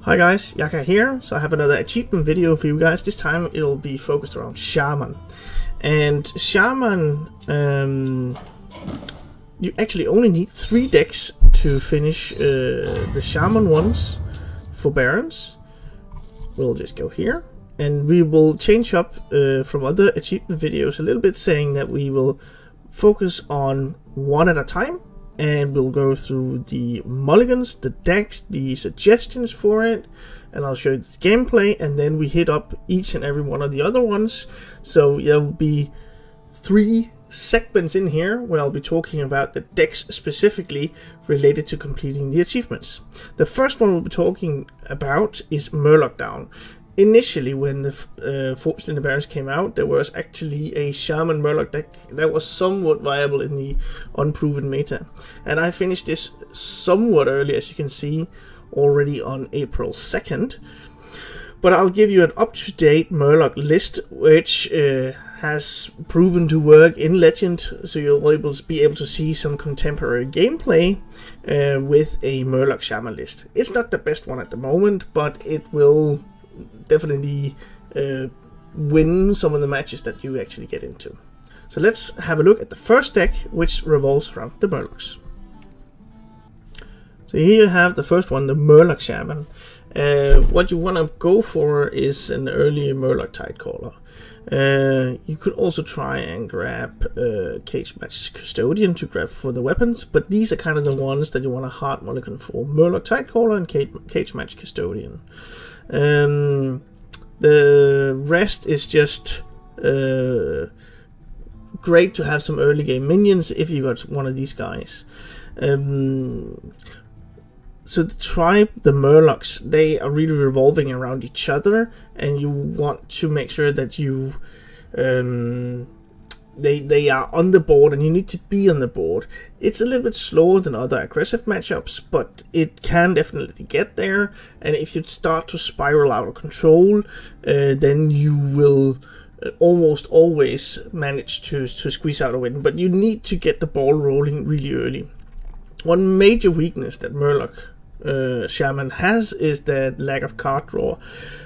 Hi guys, Yacca here. So I have another achievement video for you guys. This time it'll be focused around Shaman. And Shaman, you actually only need 3 decks to finish the Shaman ones for Barrens. We'll just go here. And we will change up from other achievement videos a little bit, saying that we will focus on one at a time. And we'll go through the mulligans, the decks, the suggestions for it, and I'll show you the gameplay, and then we hit up each and every one of the other ones. So there will be 3 segments in here where I'll be talking about the decks specifically related to completing the achievements. The first one we'll be talking about is Murloc Down. Initially, when the Forged in the Barrens came out, there was actually a Shaman Murloc deck that was somewhat viable in the unproven meta. And I finished this somewhat early, as you can see, already on April 2nd. But I'll give you an up-to-date Murloc list, which has proven to work in Legend, so you'll be able to see some contemporary gameplay with a Murloc Shaman list. It's not the best one at the moment, but it will definitely win some of the matches that you actually get into. So let's have a look at the first deck, which revolves around the Murlocs. So here you have the first one, the Murloc Shaman. What you want to go for is an early Murloc Tidecaller. You could also try and grab Cage Match Custodian to grab for the weapons, but these are kind of the ones that you want a hard mulligan for: Murloc Tidecaller and Cage Match Custodian. The rest is just great to have some early game minions if you got one of these guys. So the tribe, the Murlocs, they are really revolving around each other, and you want to make sure that you they are on the board, and you need to be on the board. It's a little bit slower than other aggressive matchups, but it can definitely get there. And if you start to spiral out of control, then you will almost always manage to squeeze out a win. But you need to get the ball rolling really early. One major weakness that Murloc Shaman has is that lack of card draw.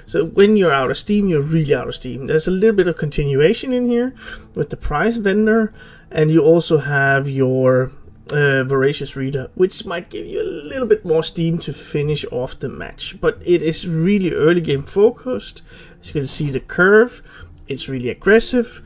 So when you're out of steam, you're really out of steam. There's a little bit of continuation in here with the prize vendor, and you also have your Voracious Reader, which might give you a little bit more steam to finish off the match. But it is really early game focused. As you can see the curve, it's really aggressive.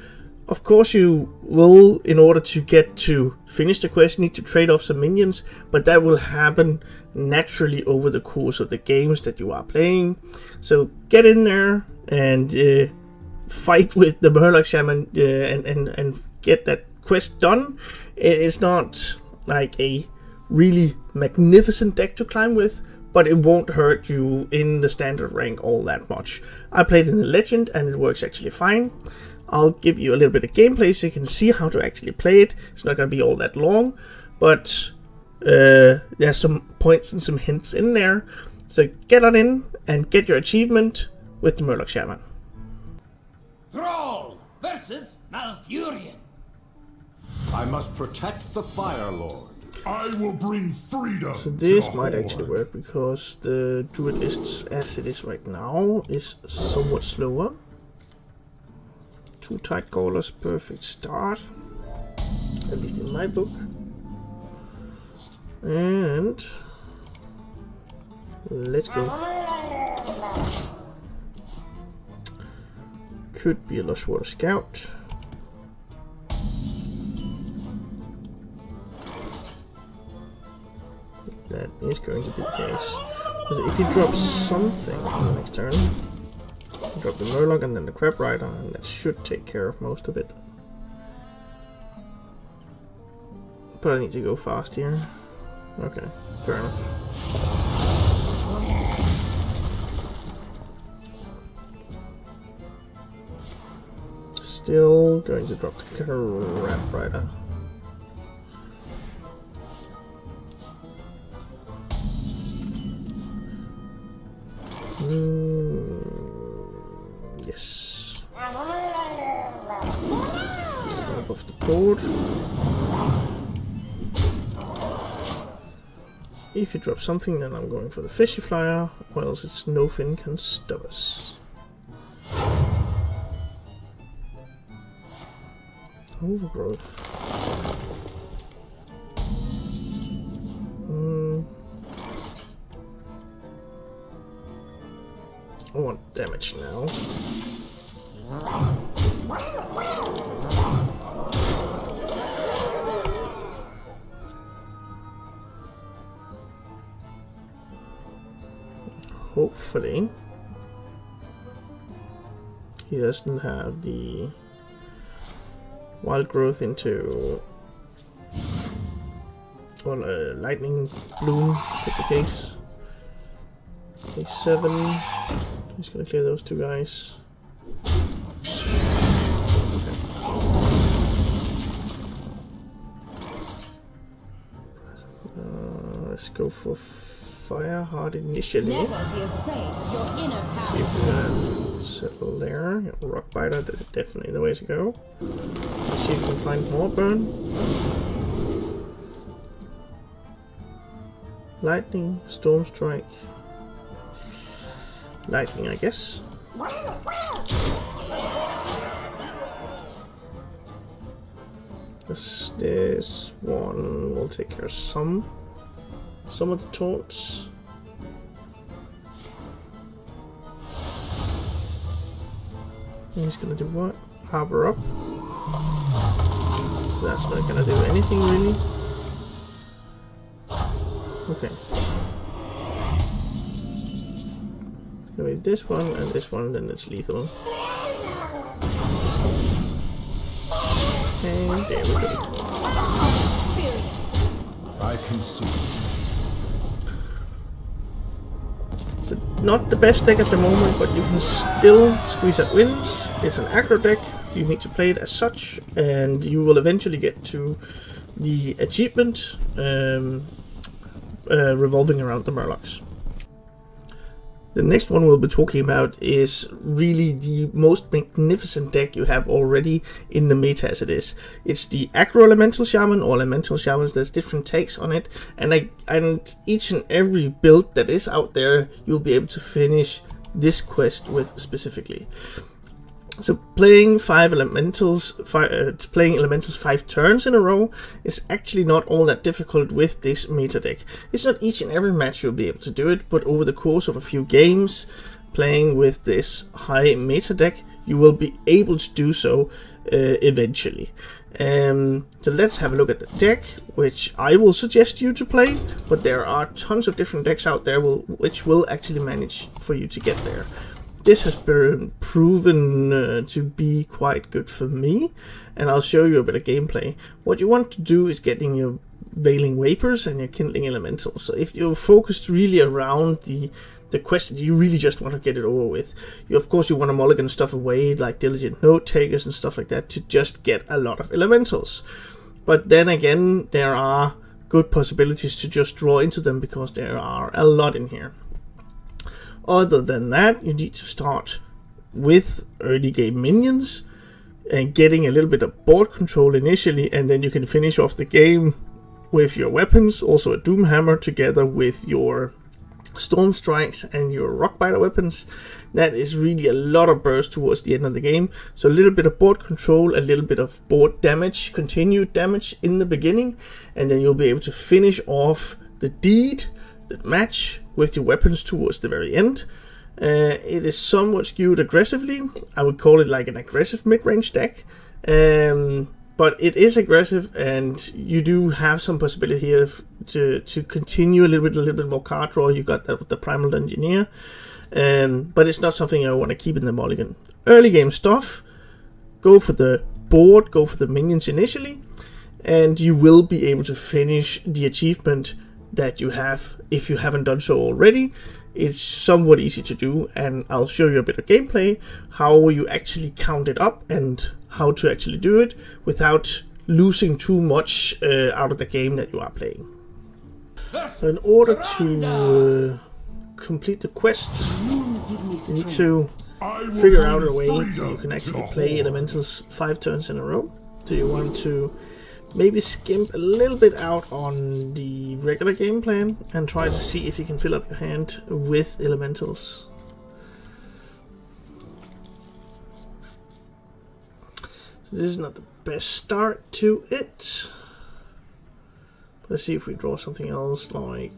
Of course, you will, in order to get to finish the quest, need to trade off some minions, but that will happen naturally over the course of the games that you are playing. So get in there and fight with the Murloc Shaman and get that quest done. It's not like a really magnificent deck to climb with, but it won't hurt you in the standard rank all that much. I played in the Legend and it works actually fine. I'll give you a little bit of gameplay so you can see how to actually play it. It's not going to be all that long, but there's some points and some hints in there. So get on in and get your achievement with the Murloc Shaman. Thrall versus Malfurion. I must protect the Fire Lord. I will bring freedom. So this might actually work, because the druid lists as it is right now is somewhat slower. 2 Tidecallers, perfect start, at least in my book. And let's go. Could be a Lushwater Scout. That is going to be the case. Because if he drops something on the next turn, drop the Murloc and then the Crab Rider, and that should take care of most of it. But I need to go fast here. Okay, fair enough. Still going to drop the Crab Rider. Yes. Just wipe off the board. If you drop something, then I'm going for the fishy flyer, or else it's nothing can stop us. Overgrowth. I want damage now. Hopefully he doesn't have the wild growth into lightning bloom, is that the case? A7. He's gonna clear those two guys. Okay. Let's go for fire hard initially. Never be afraid of your inner power. See if we can settle there. Yeah, rock biter, that's definitely the way to go. Let's see if we can find more burn. Lightning, storm strike. Lightning, I guess. This one will take care of some of the taunts. And he's gonna do what? Harbor up. So that's not gonna do anything really. Okay. Gonna be this one and this one, then it's lethal. And there we go. I can see. So not the best deck at the moment, but you can still squeeze out wins. It's an aggro deck. You need to play it as such, and you will eventually get to the achievement revolving around the Murlocs. The next one we'll be talking about is really the most magnificent deck you have already in the meta as it is. It's the Aggro Elemental Shaman, or Elemental Shamans. There's different takes on it, and each and every build that is out there, you'll be able to finish this quest with specifically. So playing elementals 5 turns in a row is actually not all that difficult with this meta deck. It's not each and every match you'll be able to do it, but over the course of a few games, playing with this high meta deck, you will be able to do so eventually. So let's have a look at the deck, which I will suggest you to play, but there are tons of different decks out there which will actually manage for you to get there. This has been proven to be quite good for me, and I'll show you a bit of gameplay. What you want to do is getting your Veiling Vapors and your Kindling Elementals. So if you're focused really around the quest, you really just want to get it over with. Of course you want to mulligan stuff away, like Diligent Note Takers and stuff like that, to just get a lot of Elementals. But then again, there are good possibilities to just draw into them, because there are a lot in here. Other than that, you need to start with early game minions and getting a little bit of board control initially, and then you can finish off the game with your weapons, also a Doomhammer together with your Storm Strikes and your Rockbiter weapons. That is really a lot of burst towards the end of the game. So a little bit of board control, a little bit of board damage, continued damage in the beginning, and then you'll be able to finish off the deed, the match, with your weapons towards the very end. It is somewhat skewed aggressively. I would call it like an aggressive mid-range deck, but it is aggressive, and you do have some possibility here to continue a little bit more card draw. You got that with the Primal Engineer, but it's not something I want to keep in the mulligan. Early game stuff, go for the board, go for the minions initially, and you will be able to finish the achievement that you have if you haven't done so already. It's somewhat easy to do, and I'll show you a bit of gameplay, how you actually count it up and how to actually do it without losing too much out of the game that you are playing. So in order to complete the quest, you need to figure out a way so you can actually play Elementals 5 turns in a row. So you want to maybe skimp a little bit out on the regular game plan and try to see if you can fill up your hand with elementals. So this is not the best start to it. Let's see if we draw something else like...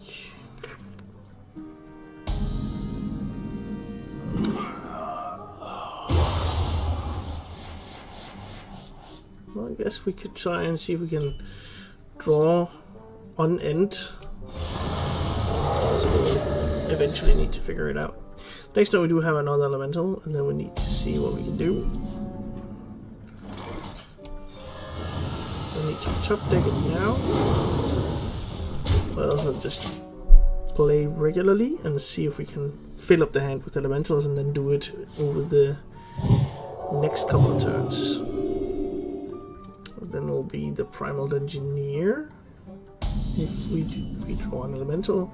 Well, I guess we could try and see if we can draw on end. So we'll eventually need to figure it out. Next time we do have another elemental, and then we need to see what we can do. We need to top deck it now. Well, also just play regularly and see if we can fill up the hand with elementals and then do it over the next couple of turns. Then will be the Primal Engineer. If we draw an elemental,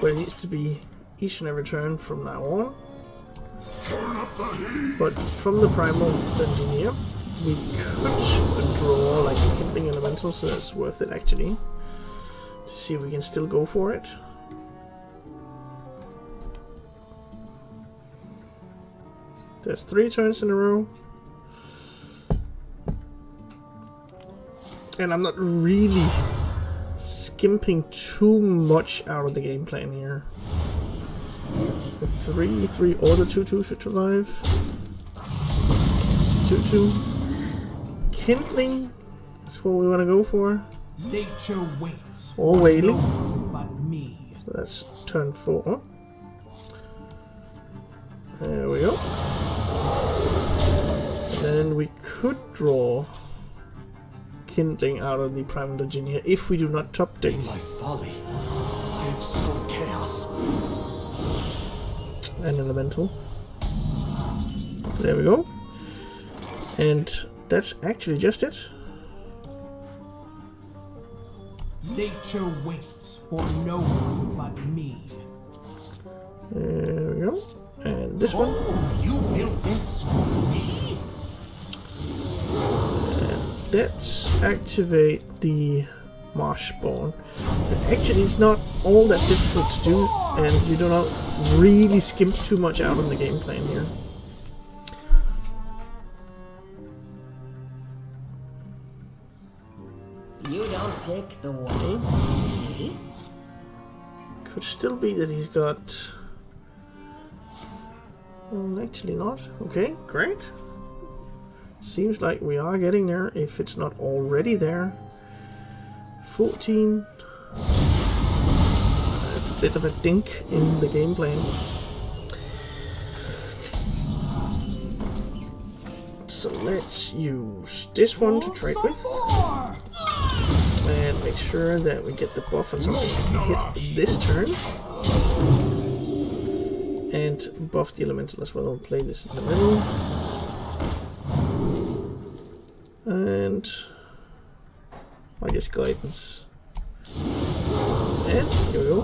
but it needs to be each and every turn from now on. But from the Primal Engineer, we could draw like a Kindling Elemental, so that's worth it actually. To see if we can still go for it. There's 3 turns in a row. And I'm not really skimping too much out of the game plan here. The 3 or the 2/2 should survive. 2/2. Kindling is what we want to go for. Nature waits. Or Wailing. But me. So that's turn 4. There we go. And then we could draw Kindling out of the Primal Engineer if we do not top deck. In my folly, I have sown chaos. An elemental. There we go. And that's actually just it. Nature waits for no one but me. There we go. And this one. You built this for me? Let's activate the Marsh Spawn. So actually it's not all that difficult to do, and you do not really skimp too much out on the game plan here. You don't pick the ones. Could still be that he's got... actually not. Okay, great. Seems like we are getting there, if it's not already there. 14. That's a bit of a dink in the game plan. So let's use this one to trade with. And make sure that we get the buff on something hit this turn. And buff the elemental as well. Play this in the middle. And I guess guidance. And here we go.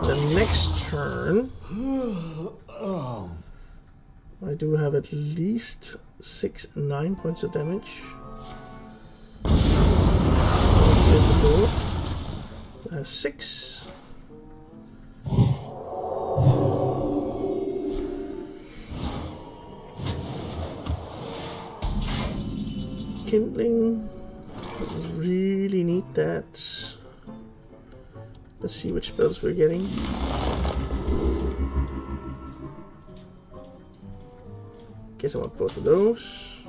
The next turn, I do have at least 9 points of damage. Here's the board. I have 6. Kindling, really need that. Let's see which spells we're getting. Guess I want both of those.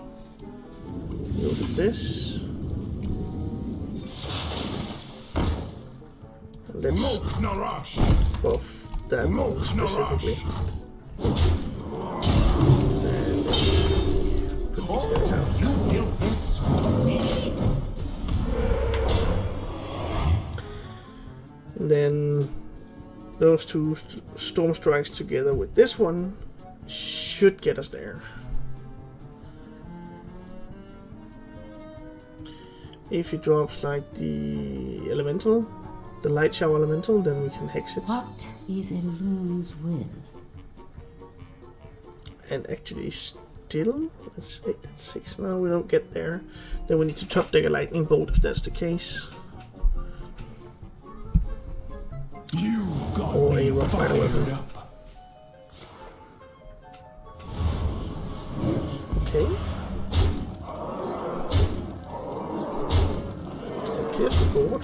Go with this. And let's buff that one specifically. And put these guys out. And then those 2 storm strikes together with this one should get us there. If he drops like the elemental, the light shower elemental, then we can hex it. What is a loon's will? And actually still. Let's 8 and 6 now. We don't get there. Then we need to top deck a lightning bolt if that's the case. You've got Or me a rough rider weapon. fired up. Okay. Clears the board.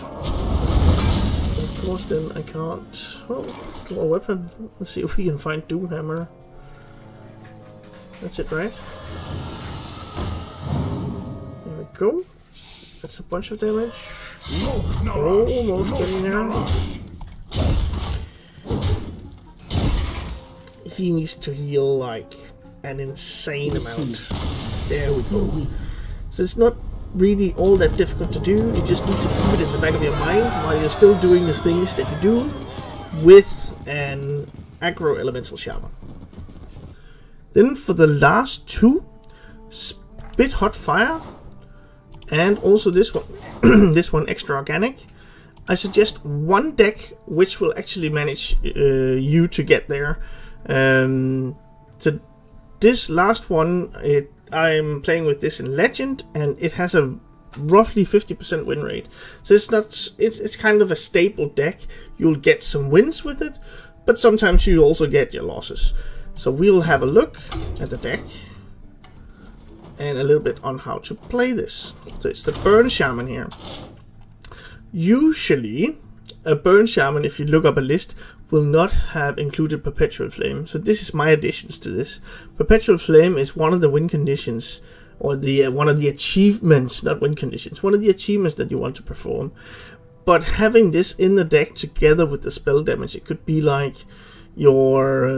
Of course, then I can't. Oh, draw a weapon. Let's see if we can find Doomhammer. That's it, right? There we go. That's a bunch of damage. Almost getting there. He needs to heal like an insane amount. There we go. So it's not really all that difficult to do. You just need to keep it in the back of your mind while you're still doing the things that you do with an Aggro Elemental Shaman. Then for the last two, Spit Hot Fire, and also this one, this one extra organic. I suggest one deck which will actually manage you to get there. So this last one, I'm playing with this in Legend, and it has a roughly 50% win rate. So it's not, it's kind of a stable deck. You'll get some wins with it, but sometimes you also get your losses. So we'll have a look at the deck and a little bit on how to play this. So it's the Barrens Shaman here. Usually, a Barrens Shaman, if you look up a list, will not have included Perpetual Flame. So this is my additions to this. Perpetual Flame is one of the win conditions, or the one of the achievements, not win conditions, one of the achievements that you want to perform. But having this in the deck together with the spell damage, it could be like your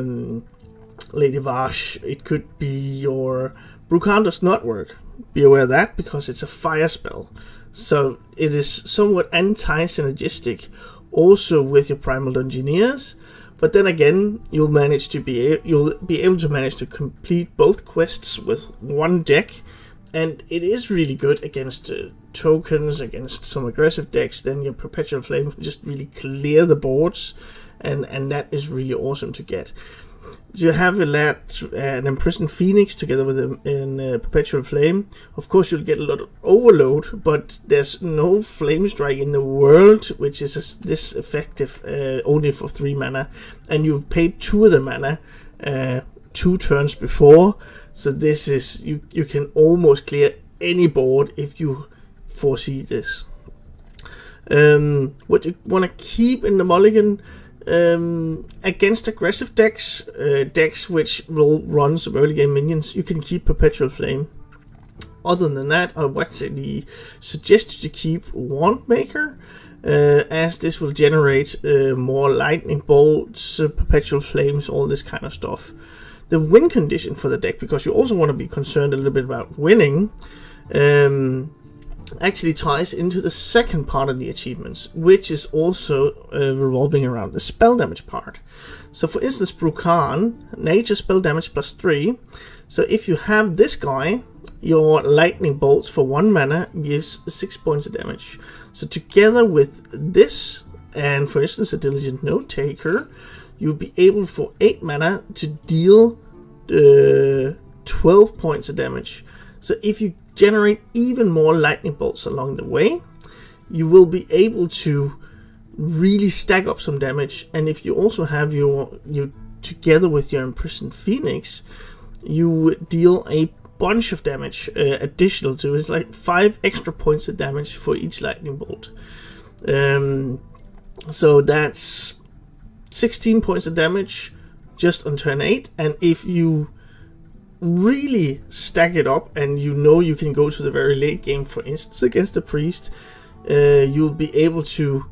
Lady Vash, it could be your Brucan does not work. Be aware of that, because it's a fire spell. So it is somewhat anti-synergistic also with your Primal Dungeoneers, but then again you'll be able to manage to complete both quests with one deck, and it is really good against tokens, against some aggressive decks. Then your Perpetual Flame will just really clear the boards, and that is really awesome to get. You have an Imprisoned Phoenix together with a Perpetual Flame. Of course, you'll get a lot of overload, but there's no Flame Strike in the world which is this effective, only for 3 mana, and you've paid 2 of the mana 2 turns before. So this is you can almost clear any board if you foresee this. What you want to keep in the mulligan. Against aggressive decks, decks which will run some early game minions, you can keep Perpetual Flame. Other than that, I would actually suggest you to keep Wandmaker, as this will generate more lightning bolts, Perpetual Flames, all this kind of stuff. The win condition for the deck, because you also want to be concerned a little bit about winning, actually ties into the second part of the achievements, which is also revolving around the spell damage part. So for instance, Brucan, nature spell damage +3. So if you have this guy, your lightning bolts for 1 mana gives 6 points of damage. So together with this, and for instance a Diligent Note Taker, you'll be able for 8 mana to deal 12 points of damage. So if you generate even more lightning bolts along the way, you will be able to really stack up some damage. And if you also have your together with your Imprisoned Phoenix, you deal a bunch of damage additional to it. It's like 5 extra points of damage for each lightning bolt. So that's 16 points of damage just on turn 8. And if you really stack it up and you know you can go to the very late game, for instance against the priest, you'll be able to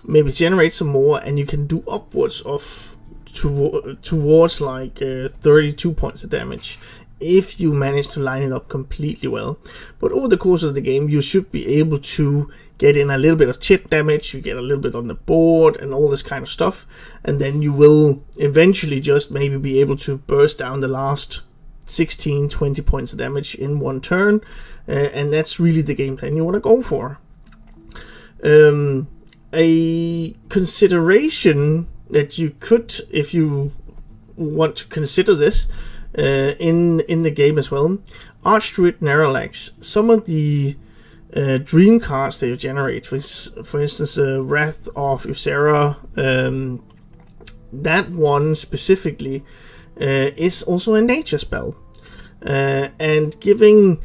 maybe generate some more, and you can do upwards of towards like 32 points of damage if you manage to line it up completely well. But over the course of the game, you should be able to get in a little bit of chip damage, you get a little bit on the board and all this kind of stuff, and then you will eventually just maybe be able to burst down the last 16-20 points of damage in one turn, and that's really the game plan you want to go for. A consideration that you could, if you want to consider this, in the game as well. Archdruid Naralax, some of the dream cards that you generate, for instance, Wrath of Ysera, that one specifically is also a nature spell, and giving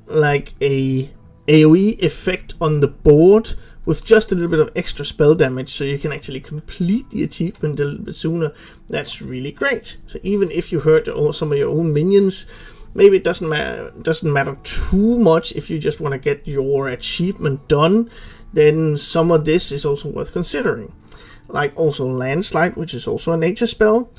like a AoE effect on the board with just a little bit of extra spell damage, so you can actually complete the achievement a little bit sooner. That's really great. So even if you hurt some of your own minions, maybe it doesn't matter too much. If you just want to get your achievement done, then some of this is also worth considering. Like also Landslide, which is also a nature spell.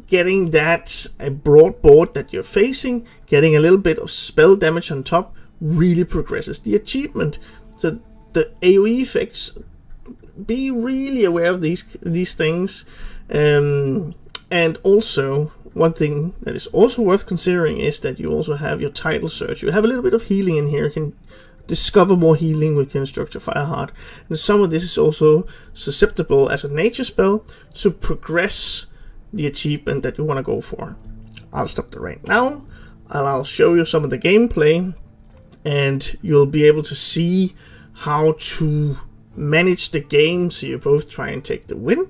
Getting that a broad board that you're facing, getting a little bit of spell damage on top, really progresses the achievement. So the AoE effects, be really aware of these things. And also, one thing that is also worth considering is that you also have your title search. You have a little bit of healing in here. You can discover more healing with your Instructor Fireheart. And some of this is also susceptible as a nature spell to progress the achievement that you want to go for. I'll stop there right now, and I'll show you some of the gameplay, and you'll be able to see how to manage the game so you both try and take the win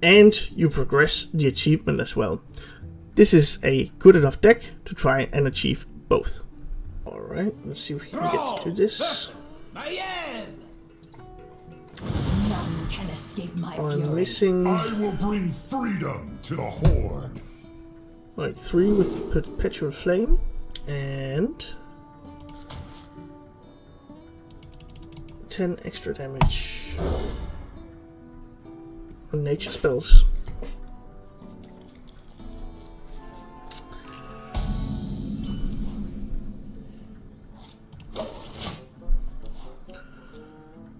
and you progress the achievement as well. This is a good enough deck to try and achieve both. Alright, let's see if we can get to do this. None can escape my I'm fury. missing I will bring freedom to the Horde. like 3 with Perpetual Flame and 10 extra damage on nature spells.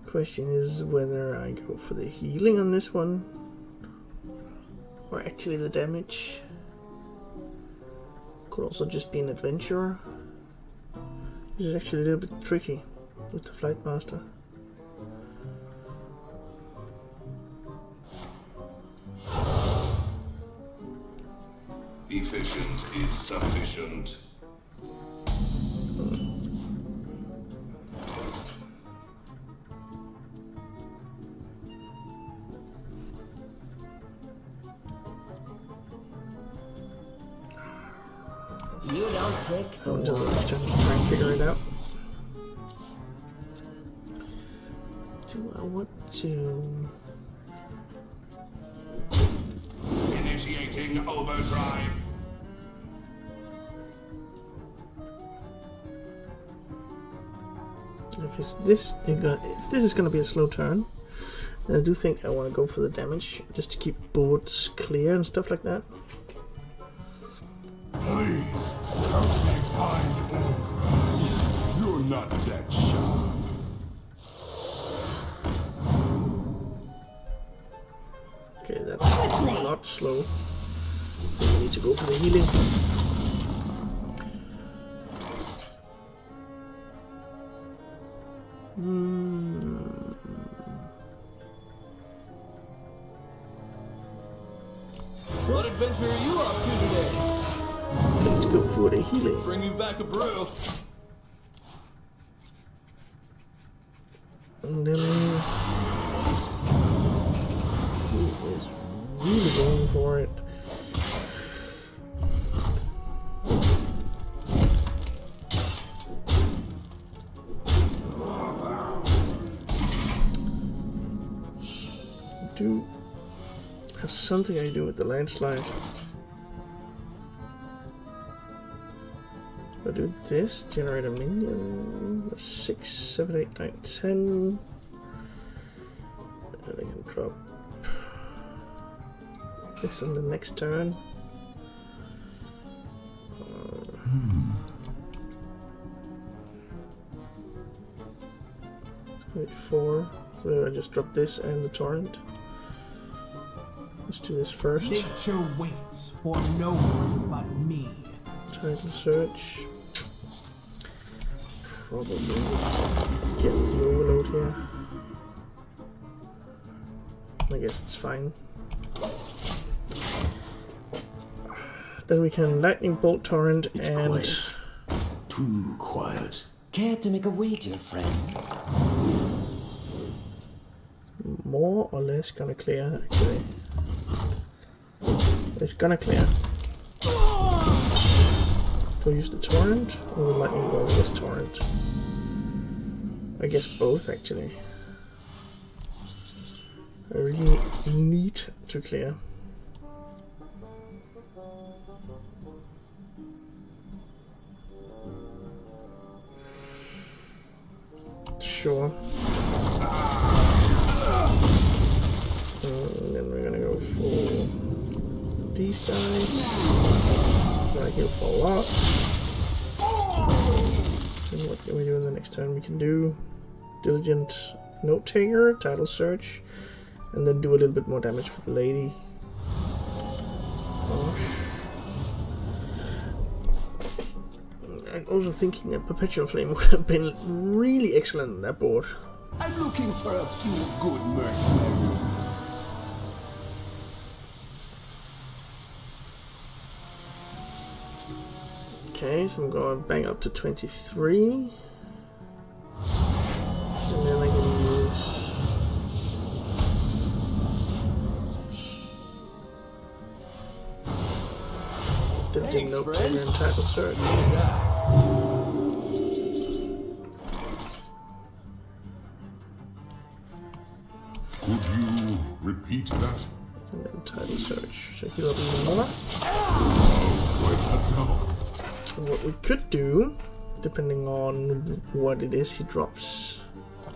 Question is whether I go for the healing on this one or actually the damage. Could also just be an adventurer. This is actually a little bit tricky with the Flight Master. Efficient is sufficient. You don't pick the Until the next ones. time to try and figure it out. Do I want to... Initiating overdrive. If this is going to be a slow turn, then I do think I want to go for the damage, just to keep boards clear and stuff like that. Please, help me find Aggro. You're not that sharp. Okay, that's not slow. I need to go for the healing. What adventure are you up to today? Let's go for the healing. Bring me back a brew. And then he is really going for it. Do have something I do with the landslide. I do this, generate a minion, 6, 7, 8, 9, 10, and I can drop this on the next turn. 4, so I just drop this and the torrent. Let's do this first. Nature waits for no one but me. Title search. Probably get the overload here. I guess it's fine. Then we can lightning bolt torrent It's and quiet. Too quiet. Care to make a wager, friend? more or less gonna clear actually. It's gonna clear. Do I use the torrent or the lightning bolt? I guess torrent. I guess both actually. I really need to clear. Sure. And then we're gonna go for these guys. Gonna heal for a lot. And what can we do in the next turn? We can do Diligent Note Taker, Title Search, and then do a little bit more damage for the lady. I'm also thinking that Perpetual Flame would have been really excellent on that board. I'm looking for a few good mercenaries. Okay, so I'm going to bang up to 23. And then I can use... Diligent Note Taker and Title Search. Could you repeat that? And then Title Search. So heal up even more. What we could do, depending on what it is he drops.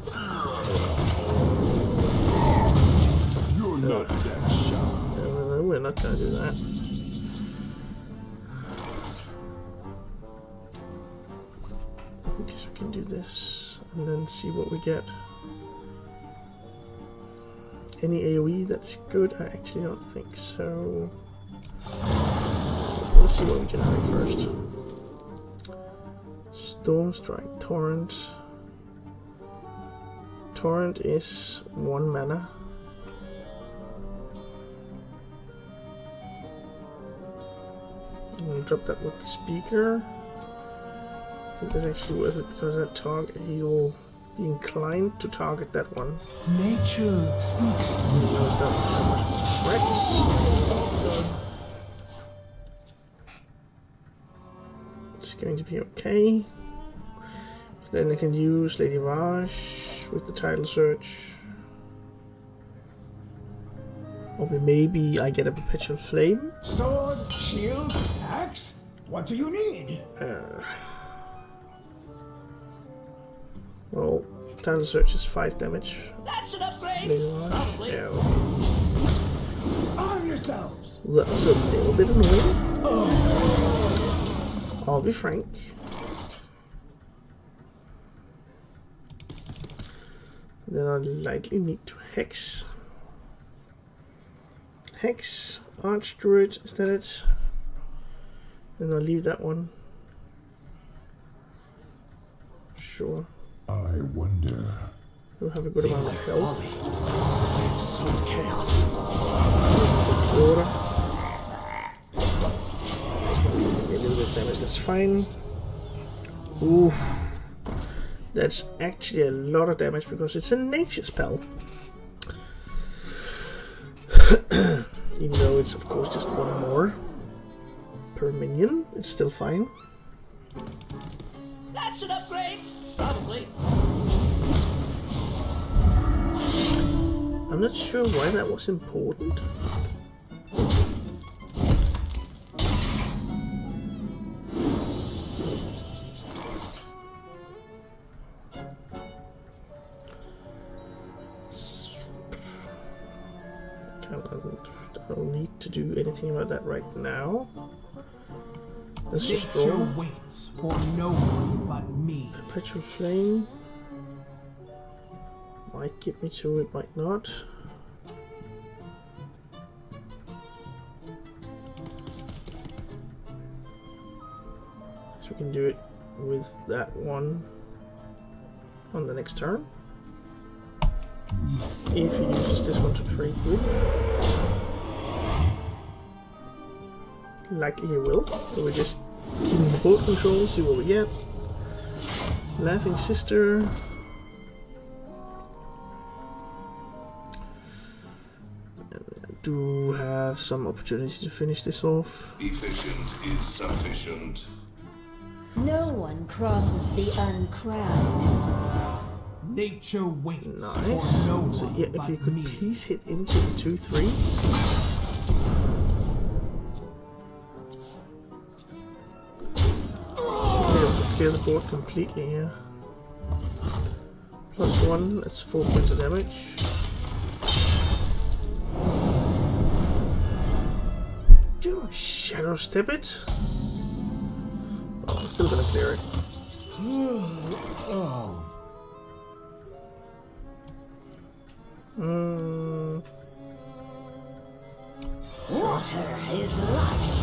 You're not that shy. No, we're not gonna do that. I guess we can do this and then see what we get. Any AoE that's good? I actually don't think so. Let's see what we generate first. Storm Strike, Torrent. Torrent is 1 mana. I'm gonna drop that with the speaker. I think that's actually worth it because that target he'll be inclined to target that one. Nature speaks to me. It's going to be okay. So then I can use Lady Raj with the Title Search. Or maybe I get a Perpetual Flame. Sword, shield, axe. What do you need? Well, Title Search is 5 damage. That's an upgrade. Lady Raj. Probably. Yeah. Arm yourselves. That's a little bit annoying. I'll be frank. Then I'll likely need to Hex. Hex, Arch Druid, is that it? Then I'll leave that one. Sure. I wonder. We'll have a good amount of health. So chaos. Order. A little bit of damage, that's fine. Ooh. That's actually a lot of damage because it's a nature spell. Even though it's of course just 1 more per minion, it's still fine. That's an upgrade. Probably. I'm not sure why that was important. I don't need to do anything about that right now. Let's just Nature draw. waits for no one but me. Perpetual Flame. Might get me to it, might not. So we can do it with that one on the next turn. If he uses this one to trade with. Likely he will. So we're just keeping the board control, see what we get. Laughing Sister. Do have some opportunity to finish this off. Efficient is sufficient. No one crosses the uncrowned. Nature waits for Nice. no So one yeah, if but you could me. please hit into the 2-3. Should be able to clear the board completely here. +1, that's 4 points of damage. Do shadow step it. Oh, I'm still gonna clear it. Water is life.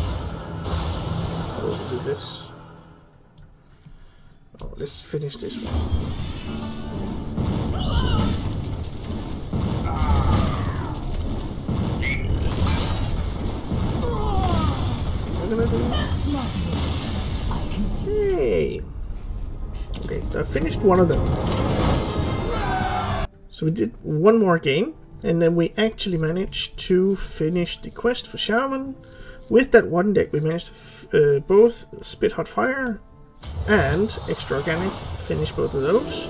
I'll do this. Oh, let's finish this one. What am I gonna do? Hey! Okay, so I finished one of them. So we did one more game, and then we actually managed to finish the quest for Shaman. With that one deck, we managed to both Spit Hot Fire and Extra Organic, finish both of those.